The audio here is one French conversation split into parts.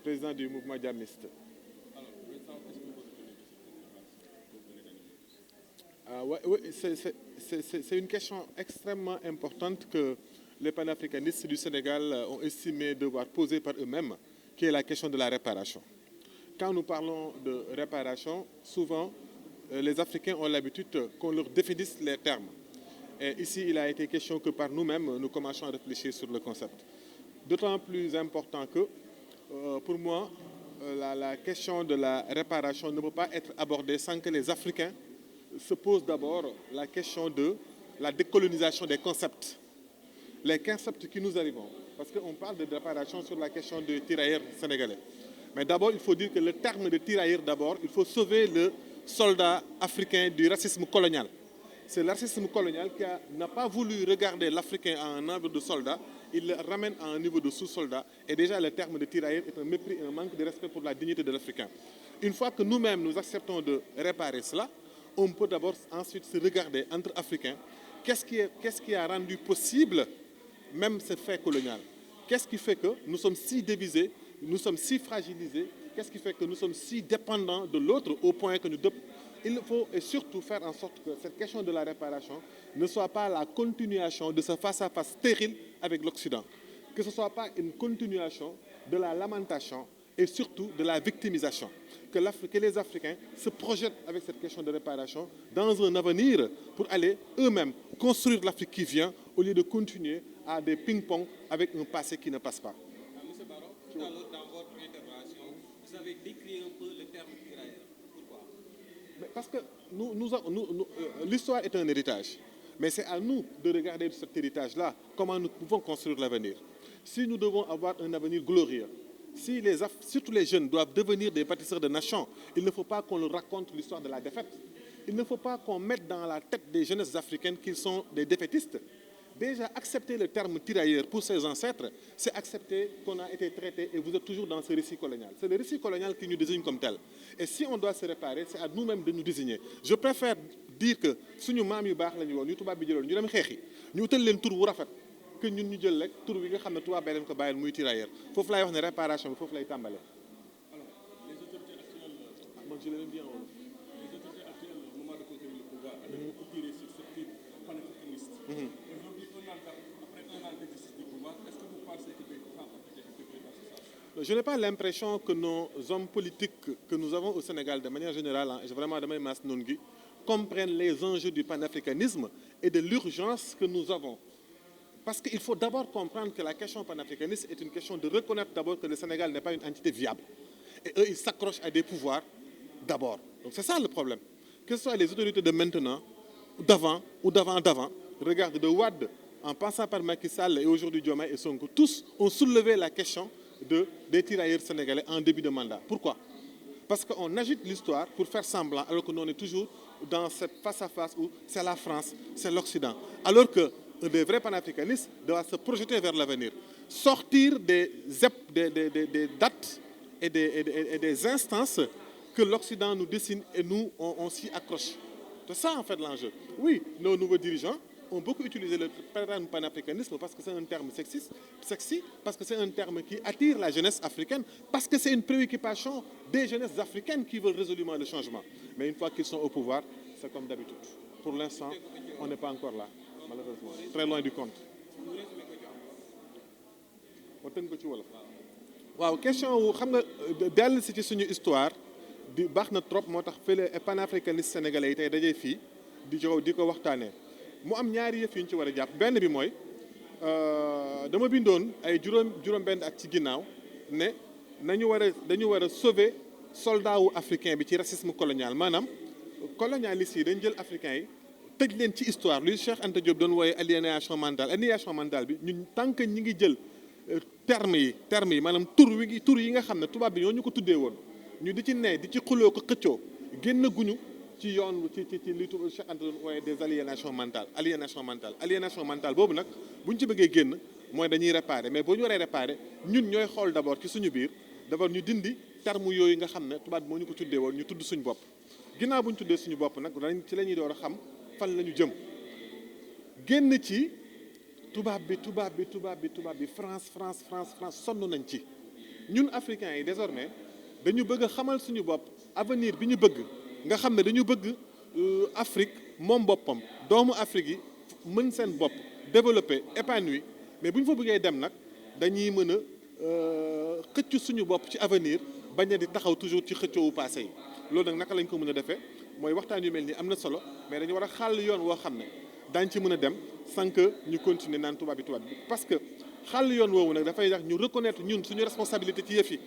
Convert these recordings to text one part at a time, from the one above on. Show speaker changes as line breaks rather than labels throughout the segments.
Président du mouvement djihadiste. Ouais, ouais, c'est une question extrêmement importante que les panafricanistes du Sénégal ont estimé devoir poser par eux-mêmes, qui est la question de la réparation. Quand nous parlons de réparation, souvent, les Africains ont l'habitude qu'on leur définisse les termes. Et ici, il a été question que par nous-mêmes, nous commençons à réfléchir sur le concept. D'autant plus important que, pour moi, la question de la réparation ne peut pas être abordée sans que les Africains se posent d'abord la question de la décolonisation des concepts. Les concepts qui nous arrivent, parce qu'on parle de réparation sur la question du tirailleur sénégalais. Mais d'abord, il faut dire que le terme de tirailleur, d'abord, il faut sauver le soldat africain du racisme colonial. C'est le racisme colonial qui n'a pas voulu regarder l'Africain à un niveau de soldat, il le ramène à un niveau de sous-soldat. Et déjà, le terme de tirailleur est un mépris et un manque de respect pour la dignité de l'Africain. Une fois que nous-mêmes, nous acceptons de réparer cela, on peut d'abord ensuite se regarder entre Africains. Qu'est-ce qui a rendu possible même ce fait colonial? Qu'est-ce qui fait que nous sommes si divisés, nous sommes si fragilisés? Qu'est-ce qui fait que nous sommes si dépendants de l'autre au point que il faut et surtout faire en sorte que cette question de la réparation ne soit pas la continuation de ce face-à-face stérile avec l'Occident. Que ce ne soit pas une continuation de la lamentation et surtout de la victimisation. Que les Africains se projettent avec cette question de réparation dans un avenir pour aller eux-mêmes construire l'Afrique qui vient au lieu de continuer à des ping-pong avec un passé qui ne passe pas.
Monsieur Barro, tout à l'heure dans votre intervention, vous avez décrit un peu le terme tirailleur. Pourquoi?
Parce que l'histoire est un héritage. Mais c'est à nous de regarder cet héritage-là, comment nous pouvons construire l'avenir. Si nous devons avoir un avenir glorieux, si surtout les jeunes doivent devenir des bâtisseurs de nations, il ne faut pas qu'on leur raconte l'histoire de la défaite. Il ne faut pas qu'on mette dans la tête des jeunesses africaines qu'ils sont des défaitistes. Déjà, accepter le terme tirailleur pour ses ancêtres, c'est accepter qu'on a été traité et vous êtes toujours dans ce récit colonial. C'est le récit colonial qui nous désigne comme tel. Et si on doit se réparer, c'est à nous-mêmes de nous désigner. Je préfère dire que si nous sommes que ñun ñu jël rek tur bi nga xam ne tubaab bee leen ko bàyyil muy tirailleur foofu laay wax ne réparation bi foofu lay tàmbale.
Alors les autorités actuelles.
man je l'aime bien.
Les autorités actuelles au moment de conquérir le pouvoir avaient beaucoup tiré sur ce type panafricaniste. Aujourd'hui après un an d'exercice du pouvoir, est-ce que vous pensez que des femmes ont été intégrées dans ce sens?
Je n'ai pas l'impression que nos hommes politiques que nous avons au Sénégal de manière générale, vraiment damay maas noonu gi, comprennent les enjeux du panafricanisme et de l'urgence que nous avons. Parce qu'il faut d'abord comprendre que la question panafricaniste est une question de reconnaître d'abord que le Sénégal n'est pas une entité viable. Et eux, ils s'accrochent à des pouvoirs d'abord. Donc c'est ça le problème. Que ce soit les autorités de maintenant, d'avant ou d'avant, regarde de Wade, en passant par Macky Sall et aujourd'hui Diomaye et Sonko, tous ont soulevé la question des tirailleurs sénégalais en début de mandat. Pourquoi? Parce qu'on agite l'histoire pour faire semblant, alors que nous on est toujours dans cette face-à-face où c'est la France, c'est l'Occident. Alors que des vrais panafricanistes doivent se projeter vers l'avenir, sortir des dates et des instances que l'Occident nous dessine et nous, on s'y accroche. C'est ça en fait l'enjeu. Oui, nos nouveaux dirigeants ont beaucoup utilisé le terme panafricanisme parce que c'est un terme sexy, parce que c'est un terme qui attire la jeunesse africaine, parce que c'est une préoccupation des jeunesses africaines qui veulent résolument le changement. Mais une fois qu'ils sont au pouvoir, c'est comme d'habitude. Pour l'instant, on n'est pas encore là. Malheureusement très loin du compte. ma tënk ko ci wolof. waaw question wu xam nga dellu si ci suñu histoire di baax na trop moo tax fële panafricaniste sénégalais yi tey dajee fii di ko waxtaanee mu am ñaari yëf yu ñu ci war a jàpp benn bi mooy dama bindoon ay juróom-benn at ci ginnaaw ne dañu war a sauver soldat wu africain bi ci racisme colonial maanaam colonialiste yi dañ jël africain yi. tëj leen ci histoire luy Cheikh Anta Diop doon wooye aliénation mentale bi ñun tant que ñi ngi jël termes yi maanaam tur yi nga xam ne tubaab bi ñoo ñu ko tuddee woon ñu di ci di ci xuloo ko xëccoo génn guñu ci yoon ci li Cheikh Anta doon wooye des aliénation mentale boobu nag bu ñu ci bëggee génn mooy dañuy réparer mais boo ñu waree réparer ñun ñooy xool d'abord ci suñu biir d'abord ñu dindi termes yooyu nga xam ne tubaab bi moo ñu ko tuddee woon ñu tudd suñu bopp ginnaaw bu ñu tuddee suñu bopp nag ci la ñuy door a xam fan la ñu jëm génn ci tubaab bi France sonn nañ ci ñun africains yi désormais dañu bëgg a xamal suñu bopp avenir bi ñu bëgg nga xam ne dañu bëgg Afrique moom boppam doomu Afrique yi mën seen bopp développer épanoui mais bu ñu fa bëggee dem nag dañuy mën a xëcc suñu bopp ci avenir bañ a di taxaw toujours ci xëccoowu passé yi loolu nag naka lañ ko mën a defee mooy waxtaan yu mel nii am na solo mais dañu war a xàll yoon woo xam ne daañ ci mën a dem sans que ñu continuer naan tubaab bi parce que xàll yoon woowu nag dafay tax ñu reconnaître ñun suñu responsabilité ci yëf yi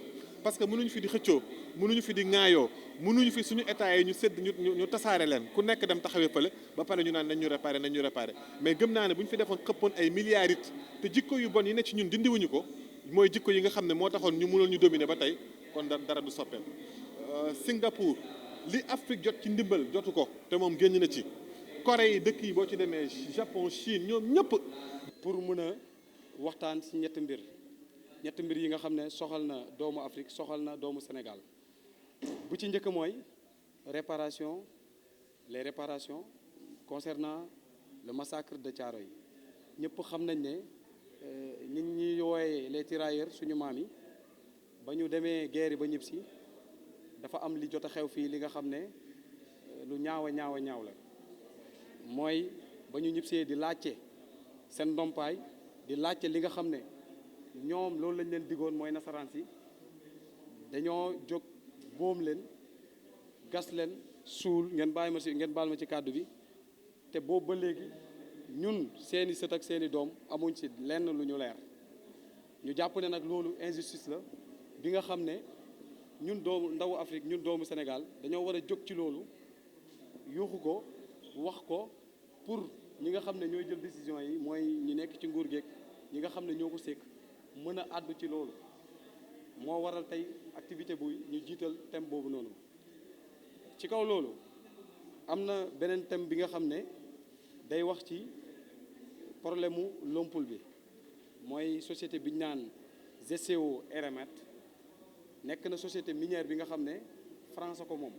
parce que mënuñu fi di xëccoo mënuñu fi di ŋaayoo mënuñu fi suñu état yi ñu sédd ñu tasaare leen ku nekk dem taxawee fële ba pare ñu naan nañ ñu réparé mais gëm naa ne bu ñu fi defoon xëppoon ay milliards it te jikko yu bon yi ne ci ñun dindiwuñu ko mooy jikko yi nga xam ne moo taxoon ñu mënoon ñu dominer ba tey kon dara du soppeem Singapour li Afrique jot ci ndimbal jotu ko te moom génn na ci Corée yi dëkk yi boo ci demee Japon Chine ñoom ñëpp
pour mën a waxtaan ci ñetti mbir yi nga xam ne soxal na doomu Afrique soxal na doomu Sénégal bu ci njëkk mooy les réparations concernant le massacre de Thiaroye yi ñëpp xam nañ ne nit ñi wooye les tirailleurs suñu maam yi ba ñu demee guerre ba ñib si dafa am li jot a xew fii li nga xam ne lu ñaaw la mooy ba ñu ñibsee di laajte seen ndompaay di laajte li nga xam ne ñoom loolu lañ leen digoon mooy nasaraan si dañoo jóg boom leen gas leen suul ngeen baal ma ci kàddu bi te boobu ba léegi ñun seeni sët ak seeni doom amuñ ci lenn lu ñu leer ñu jàpp ne nag loolu injustice la bi nga xam ne ñun ndawu Afrique ñun doomu Sénégal dañoo war a jóg ci loolu yuuxu ko wax ko pour ñi nga xam ne ñooy jël décision yi mooy ñi nekk ci nguur geeg ñi nga xam ne ñoo ko sekk mën a àddu ci loolu moo waral tey activité bu ñu jiital thème boobu noonu. ci kaw loolu am na beneen thème bi nga xam ne day wax ci problème mu Lompoul bi mooy société bi ñu naan GCO Eramet nekk na société minière bi nga xam ne France ko moom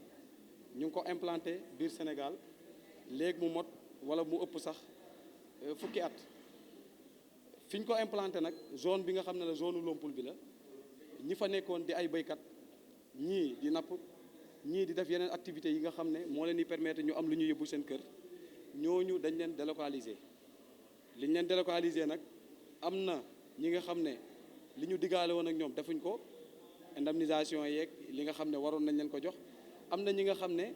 ñu ngi ko implanté biir Sénégal léegi mu mot wala mu ëpp sax fukki at fi ñu ko implanté nag zone bi nga xam ne la zone Lompoul bi la ñi fa nekkoon di ay béykat ñii di napp ñii di def yeneen activités yi nga xam ne moo leen di permettre ñu am lu ñu yóbbu seen kër ñooñu dañ leen délocaliser li ñu leen délocaliser nag am na ñi nga xam ne li ñu diggaale woon ak ñoom defuñ ko indemnisation yeeg li nga xam ne waroon nañ leen ko jox am na ñi nga xam ne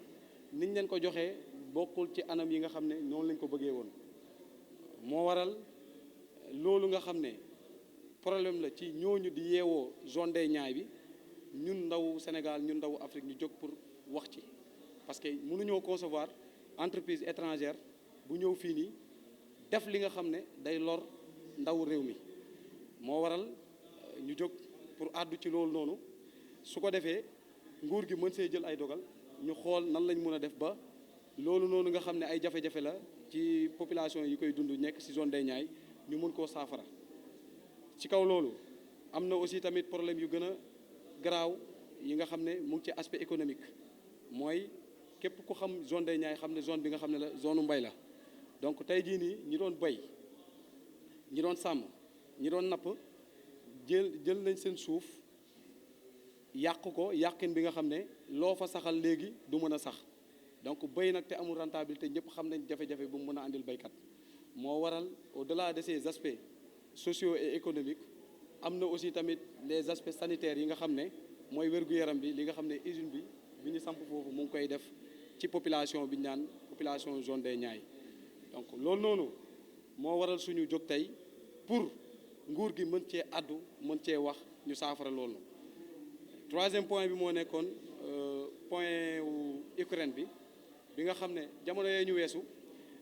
niñ leen ko joxee bokkul ci anam yi nga xam ne noonu lañ ko bëggee woon moo waral loolu nga xam ne problème la ci ñooñu di yeewoo zone des Niayes bi ñun ndaw Sénégal ñun ndaw Afrique ñu jóg pour wax ci parce que mënuñoo concevoir entreprise étrangère bu ñëw fii nii def li nga xam ne day lor ndaw réew mi moo waral ñu jóg pour àddu ci loolu noonu su ko defee nguur gi mën see jël ay dogal ñu xool nan lañ mën a def ba loolu noonu nga xam ne ay jafe-jafe la ci population yi koy dund nekk ci zone des Niayes ñu mën koo saafara ci kaw loolu am na aussi tamit problème yu gën a garaaw yi nga xam ne mu ngi ci aspect économique mooy képp ku xam zone des Niayes xam ne zone bi nga xam ne la zone mbay la donc tey jii nii ñi doon bay ñi doon sàmm ñi doon napp jël nañ seen suuf yàq ko yàqin bi nga xam ne loo fa saxal léegi du mën a sax donc béy nag te amul rentabilité ñëpp xam nañ jafe-jafe bu mu mën a andil béykat moo waral au-delà de ces aspects sociaux et économiques am na aussi tamit les aspects sanitaires yi nga xam ne mooy wér-gu-yaram bi li nga xam ne usine bi ñu samp foofu mu ngi koy def ci population bi ñu naan population zone des Niayes donc loolu noonu moo waral suñu jóg tey pour nguur gi mën cee addu mën cee wax ñu saafara loolu. Troisième point bi moo nekkoon point wu Ukraine bi nga xam ne jamono yee ñu weesu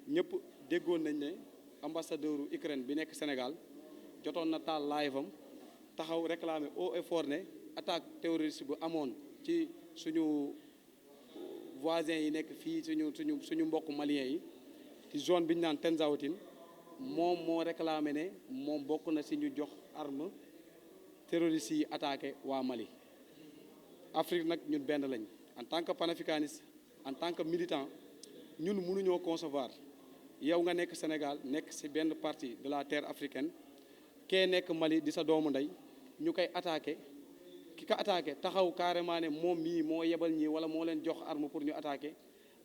ñëpp déggoon nañ ne ambassadeur Ukraine bi nekk Sénégal jotoon na taal live am taxaw réclamer haut et fort ne attaque terroriste bu amoon ci suñu voisins yi nekk fii suñu mbokk maliens yi ci zone bi ñu naan Tenzawatine moom moo réclamé ne moom bokk na si ñu jox arme terroristes yi attaqué waa Mali. Afrique nag ñun benn lañ en tant que panafricaniste en tant que militant ñun mënuñoo concevoir yow nga nekk Sénégal nekk ci benn partie de la terre africaine kee nekk Mali di sa doomu ndey ñu koy attaqué ki ko attaqué taxaw carrément ne moom mii moo yebal ñii wala moo leen jox arme pour ñu attaqué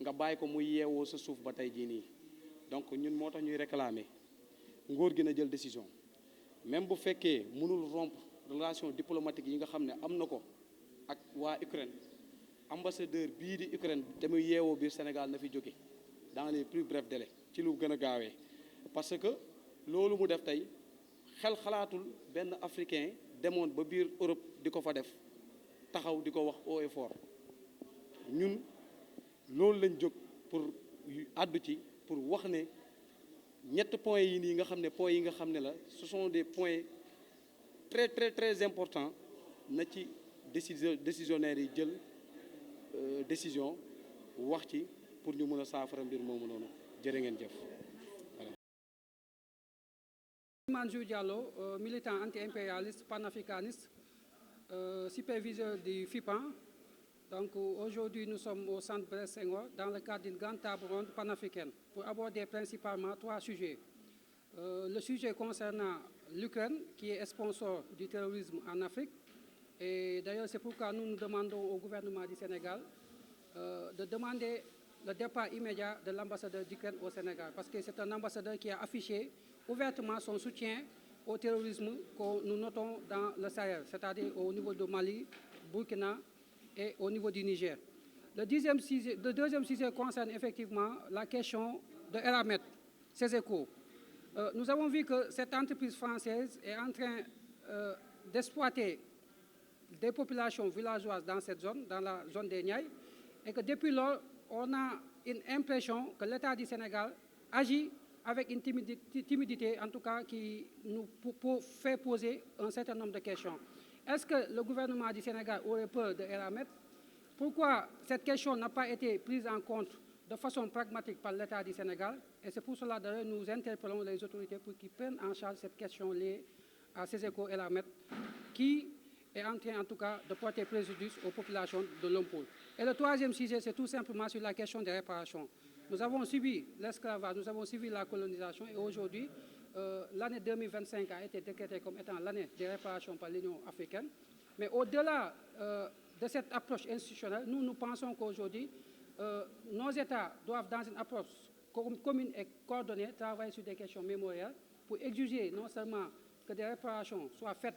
nga bàyyi ko muy yeewoo sa suuf ba tey jii nii donc ñun moo tax ñuy réclamer nguur gi na jël décision même bu fekkee mënul rompre relation diplomatique yi nga xam ne am na ko ak waa Ukraine ambassadeur bii di Ukraine te muy yeewoo biir Sénégal na fi jóge dans les plus brefs délais ci lu gën a gaawee parce que loolu mu def tey xel xalaatul benn africain demoon ba biir Europe di ko fa def taxaw di ko wax haut et fort ñun loolu lañ jóg pour àddu ci pour wax ne ñett points yi nii nga xam ne points yi nga xam ne la ce sont des points très très très importants na ci décisionnaires yi jël décision wax ci pour ñu mën a saafara mbir moomu noonu jërë ngeen jëf.
Manjou Diallo, militant anti-impérialiste, panafricaniste, superviseur du FIPAN. Donc aujourd'hui, nous sommes au centre Blaise Senghor dans le cadre d'une grande table ronde panafricaine pour aborder principalement 3 sujets. Le sujet concernant l'Ukraine, qui est sponsor du terrorisme en Afrique. Et d'ailleurs, c'est pourquoi nous demandons au gouvernement du Sénégal de demander le départ immédiat de l'ambassadeur d'Ukraine au Sénégal, parce que c'est un ambassadeur qui a affiché ouvertement son soutien au terrorisme que nous notons dans le Sahel, c'est-à-dire au niveau de Mali, Burkina et au niveau du Niger. Le deuxième sujet concerne effectivement la question de Eramet, ses échos. Nous avons vu que cette entreprise française est en train d'exploiter des populations villageoises dans cette zone, dans la zone des Niayes, et que depuis lors, on a une impression que l'État du Sénégal agit avec une timidité, en tout cas, qui nous fait poser un certain nombre de questions. Est-ce que le gouvernement du Sénégal aurait peur de Eramet? Pourquoi cette question n'a pas été prise en compte de façon pragmatique par l'État du Sénégal? Et c'est pour cela que nous interpellons les autorités pour qu'ils prennent en charge cette question liée à ces échos Eramet, qui est en train, en tout cas, de porter préjudice aux populations de Lompoul. Et le troisième sujet, c'est tout simplement sur la question des réparations. Nous avons subi l'esclavage, nous avons subi la colonisation, et aujourd'hui, l'année 2025 a été décrétée comme étant l'année des réparations par l'Union africaine. Mais au-delà de cette approche institutionnelle, nous pensons qu'aujourd'hui, nos États doivent, dans une approche commune et coordonnée, travailler sur des questions mémorielles pour exiger non seulement que des réparations soient faites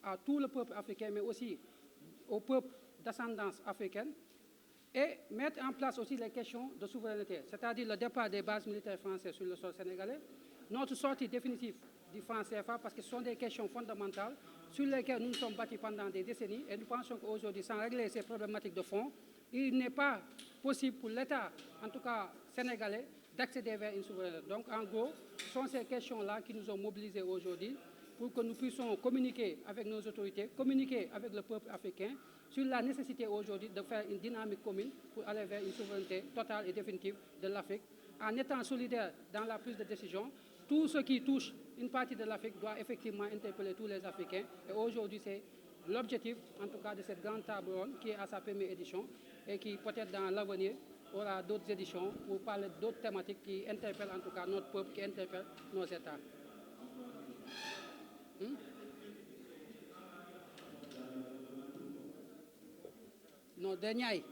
à tout le peuple africain, mais aussi au peuple d'ascendance africaine, et mettre en place aussi les questions de souveraineté, c'est-à-dire le départ des bases militaires françaises sur le sol sénégalais, notre sortie définitive du franc CFA, parce que ce sont des questions fondamentales sur lesquelles nous nous sommes battus pendant des décennies, et nous pensons qu'aujourd'hui, sans régler ces problématiques de fond, il n'est pas possible pour l'État, en tout cas sénégalais, d'accéder vers une souveraineté. Donc, en gros, ce sont ces questions-là qui nous ont mobilisés aujourd'hui pour que nous puissions communiquer avec nos autorités, communiquer avec le peuple africain sur la nécessité aujourd'hui de faire une dynamique commune pour aller vers une souveraineté totale et définitive de l'Afrique, en étant solidaire dans la prise de décision. Tout ce qui touche une partie de l'Afrique doit effectivement interpeller tous les Africains. Et aujourd'hui, c'est l'objectif, en tout cas, de cette grande table ronde qui est à sa première édition et qui, peut-être dans l'avenir, aura d'autres éditions pour parler d'autres thématiques qui interpellent en tout cas notre peuple, qui interpellent nos États. Non, dernier.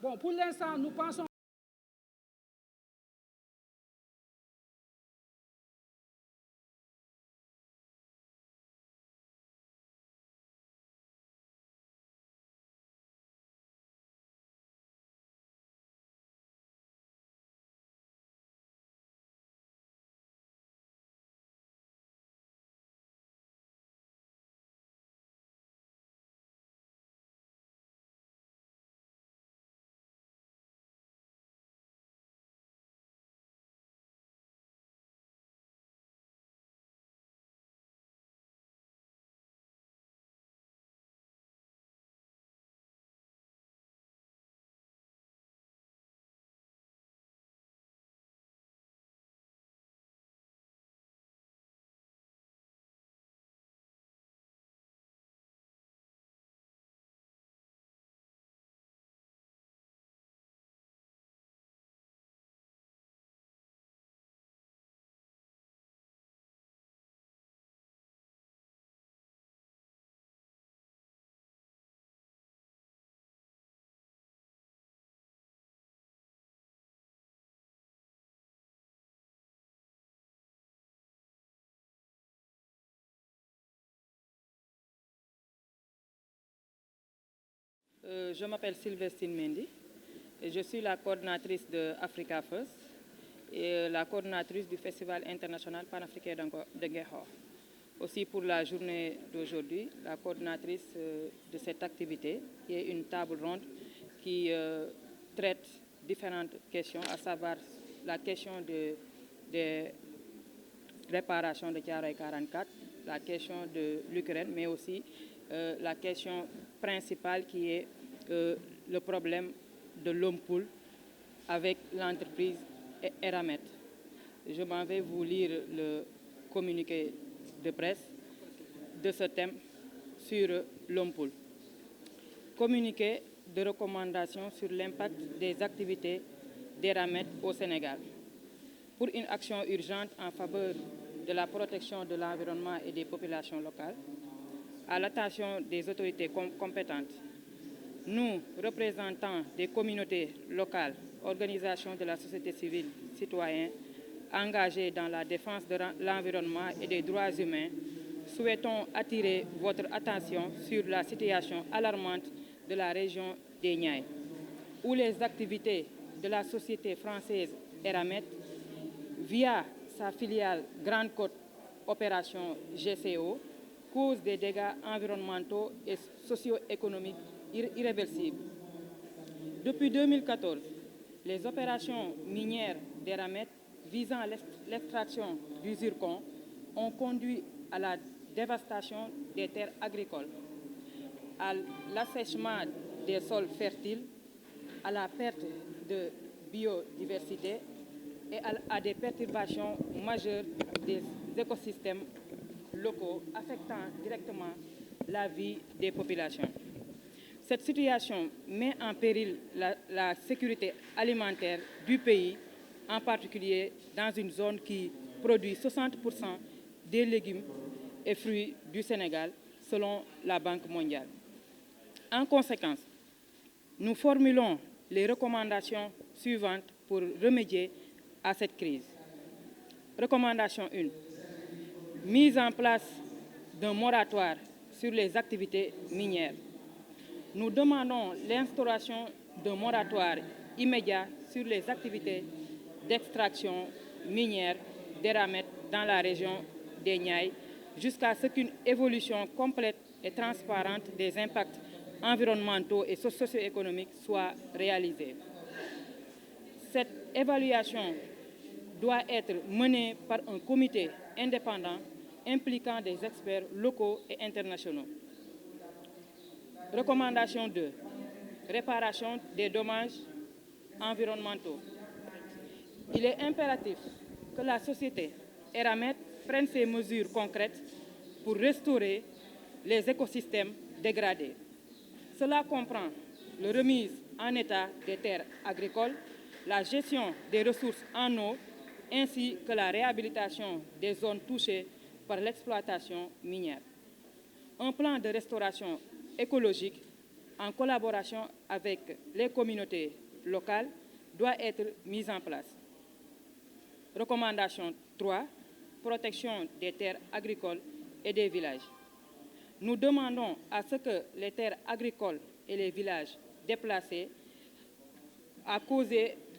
Bon, pour l'instant, nous pensons
Je m'appelle Sylvestine Mendy et je suis la coordinatrice de Africa First et la coordinatrice du Festival international panafricain de Nguékokh. Aussi pour la journée d'aujourd'hui, la coordinatrice de cette activité qui est une table ronde qui traite différentes questions, à savoir la question des réparations de Thiaroye 44, la question de l'Ukraine, mais aussi la question principale qui est le problème de l'homme poule avec l'entreprise Eramet. Je m'en vais vous lire le communiqué de presse de ce thème sur l'homme poule. Communiqué de recommandation sur l'impact des activités d'Eramet au Sénégal. Pour une action urgente en faveur de la protection de l'environnement et des populations locales, à l'attention des autorités compétentes, nous, représentants des communautés locales, organisations de la société civile, citoyens, engagés dans la défense de l'environnement et des droits humains, souhaitons attirer votre attention sur la situation alarmante de la région des Niayes, où les activités de la société française Eramet, via sa filiale Grande Côte Opération GCO, cause des dégâts environnementaux et socio-économiques irréversibles. Depuis 2014, les opérations minières d'Eramet visant l'extraction du zircon ont conduit à la dévastation des terres agricoles, à l'assèchement des sols fertiles, à la perte de biodiversité et à des perturbations majeures des écosystèmes locaux affectant directement la vie des populations. Cette situation met en péril la sécurité alimentaire du pays, en particulier dans une zone qui produit 60% des légumes et fruits du Sénégal, selon la Banque mondiale. En conséquence, nous formulons les recommandations suivantes pour remédier à cette crise. Recommandation 1. Mise en place d'un moratoire sur les activités minières. Nous demandons l'instauration d'un moratoire immédiat sur les activités d'extraction minière d'Eramet dans la région des Niayes jusqu'à ce qu'une évolution complète et transparente des impacts environnementaux et socio-économiques soit réalisée. Cette évaluation doit être menée par un comité indépendant impliquant des experts locaux et internationaux. Recommandation 2. Réparation des dommages environnementaux. Il est impératif que la société Eramet prenne ces mesures concrètes pour restaurer les écosystèmes dégradés. Cela comprend la remise en état des terres agricoles, la gestion des ressources en eau, ainsi que la réhabilitation des zones touchées par l'exploitation minière. Un plan de restauration écologique en collaboration avec les communautés locales, doit être mise en place. Recommandation 3, protection des terres agricoles et des villages. Nous demandons à ce que les terres agricoles et les villages déplacés à cause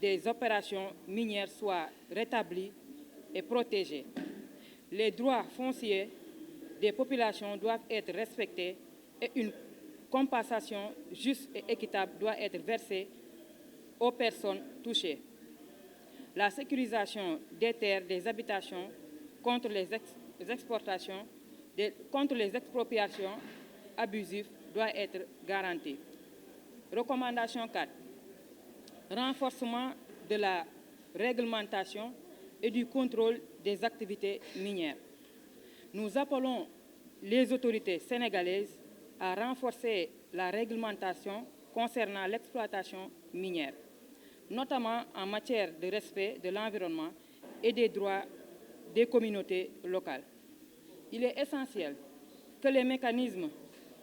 des opérations minières soient rétablis et protégés. Les droits fonciers des populations doivent être respectés et une compensation juste et équitable doit être versée aux personnes touchées. La sécurisation des terres, des habitations contre les expropriations abusives doit être garantie. Recommandation 4. Renforcement de la réglementation et du contrôle des activités minières. Nous appelons les autorités sénégalaises à renforcer la réglementation concernant l'exploitation minière, notamment en matière de respect de l'environnement et des droits des communautés locales. Il est essentiel que les mécanismes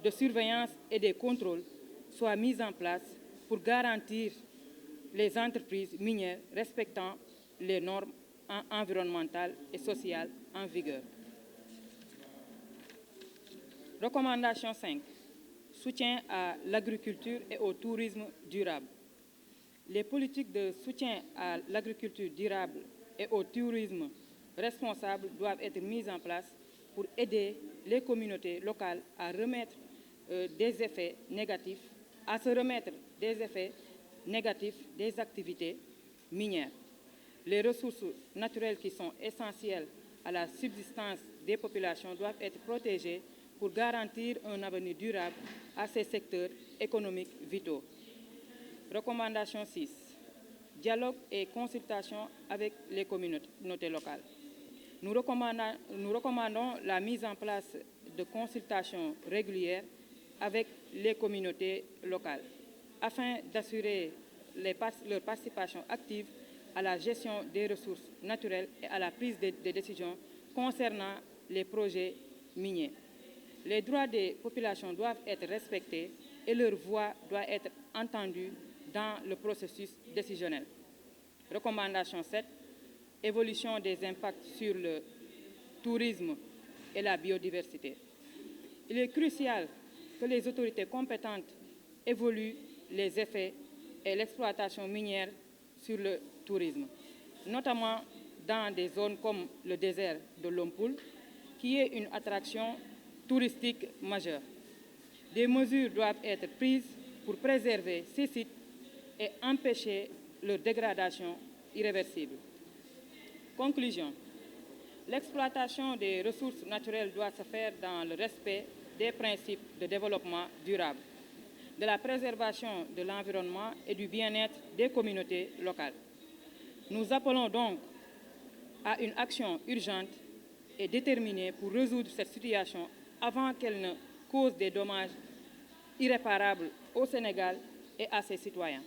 de surveillance et de contrôle soient mis en place pour garantir les entreprises minières respectant les normes environnementales et sociales en vigueur. Recommandation 5. Soutien à l'agriculture et au tourisme durable. Les politiques de soutien à l'agriculture durable et au tourisme responsable doivent être mises en place pour aider les communautés locales à se remettre des effets négatifs des activités minières. Les ressources naturelles qui sont essentielles à la subsistance des populations doivent être protégées pour garantir un avenir durable à ces secteurs économiques vitaux. Recommandation 6. Dialogue et consultation avec les communautés locales. Nous recommandons la mise en place de consultations régulières avec les communautés locales afin d'assurer leur participation active à la gestion des ressources naturelles et à la prise de décisions concernant les projets miniers. Les droits des populations doivent être respectés et leur voix doit être entendue dans le processus décisionnel. Recommandation 7. Évolution des impacts sur le tourisme et la biodiversité. Il est crucial que les autorités compétentes évaluent les effets et l'exploitation minière sur le tourisme, notamment dans des zones comme le désert de Lompoul, qui est une attraction touristique majeure. Des mesures doivent être prises pour préserver ces sites et empêcher leur dégradation irréversible. Conclusion. L'exploitation des ressources naturelles doit se faire dans le respect des principes de développement durable, de la préservation de l'environnement et du bien-être des communautés locales. Nous appelons donc à une action urgente et déterminée pour résoudre cette situation avant qu'elle ne cause des dommages irréparables au Sénégal et à ses citoyens.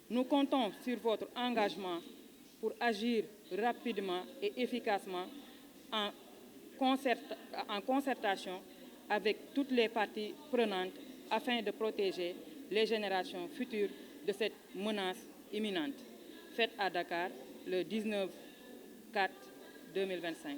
Nous comptons sur votre engagement pour agir rapidement et efficacement en concertation avec toutes les parties prenantes afin de protéger les générations futures de cette menace imminente. Faite à Dakar le 19/4/2025.